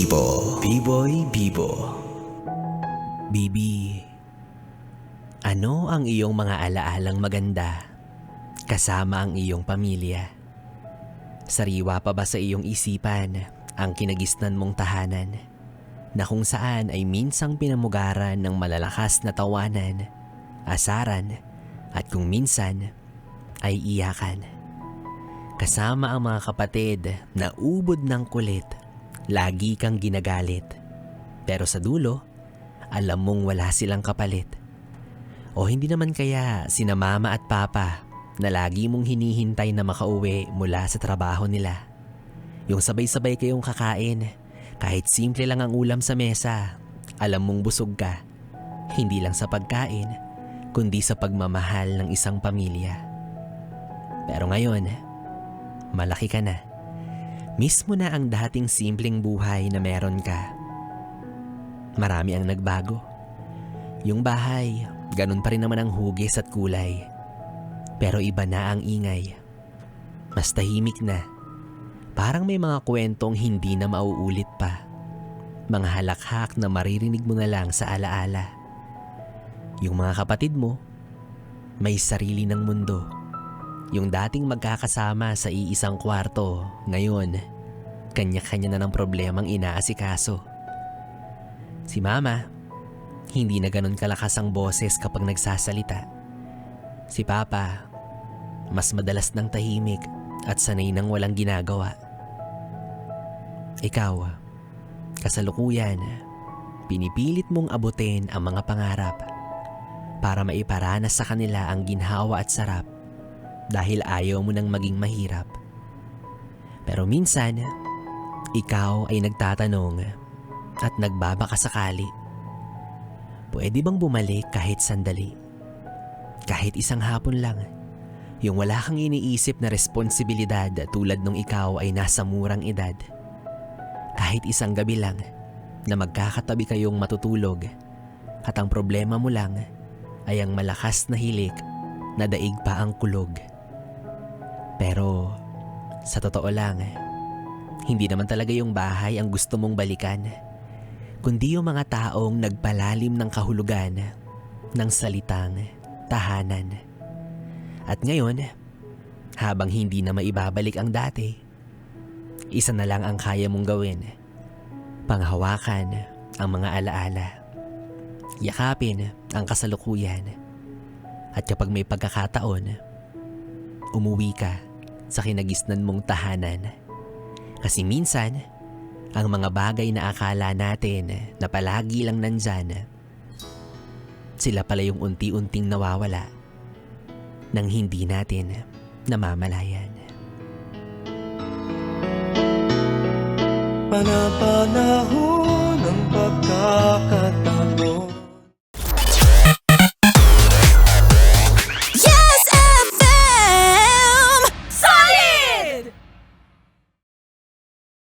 Bibo. Biboy Bibo. Bibi, ano ang iyong mga alaalang maganda kasama ang iyong pamilya? Sariwa pa ba sa iyong isipan ang kinagisnan mong tahanan na kung saan ay minsang pinamugaran ng malalakas na tawanan, asaran at kung minsan ay iyakan? Kasama ang mga kapatid na ubod ng kulit, lagi kang ginagalit. Pero sa dulo, alam mong wala silang kapalit. O hindi naman kaya sina mama at papa na lagi mong hinihintay na makauwi mula sa trabaho nila. Yung sabay-sabay kayong kakain, kahit simple lang ang ulam sa mesa, alam mong busog ka. Hindi lang sa pagkain, kundi sa pagmamahal ng isang pamilya. Pero ngayon, malaki ka na. Miss mo na ang dating simpleng buhay na meron ka. Marami ang nagbago. Yung bahay, ganun pa rin naman ang hugis at kulay. Pero iba na ang ingay. Mas tahimik na. Parang may mga kwentong hindi na mauulit pa. Mga halakhak na maririnig mo na lang sa alaala. Yung mga kapatid mo, may sarili ng mundo. Yung dating magkakasama sa iisang kwarto, ngayon, kanya-kanya na ng problemang inaasikaso. Si mama, hindi na ganun kalakas ang boses kapag nagsasalita. Si papa, mas madalas ng tahimik at sanay nang walang ginagawa. Ikaw, kasalukuyan, pinipilit mong abutin ang mga pangarap para maiparanas sa kanila ang ginhawa at sarap dahil ayaw mo nang maging mahirap. Pero minsan, ikaw ay nagtatanong at nagbabaka sakali. Pwede bang bumalik kahit sandali? Kahit isang hapon lang, yung wala kang iniisip na responsibilidad tulad nung ikaw ay nasa murang edad. Kahit isang gabi lang na magkakatabi kayong matutulog at ang problema mo lang ay ang malakas na hilik na daig pa ang kulog. Pero sa totoo lang, hindi naman talaga yung bahay ang gusto mong balikan, kundi yung mga taong nagpalalim ng kahulugan ng salitang tahanan. At ngayon, habang hindi na maibabalik ang dati, isa na lang ang kaya mong gawin. Panghawakan ang mga alaala. Yakapin ang kasalukuyan. At kapag may pagkakataon, umuwi ka sa kinagisnan mong tahanan. Kasi minsan, ang mga bagay na akala natin na palagi lang nandyan, sila pala yung unti-unting nawawala nang hindi natin namamalayan. Panapanahon ng pagkakataon,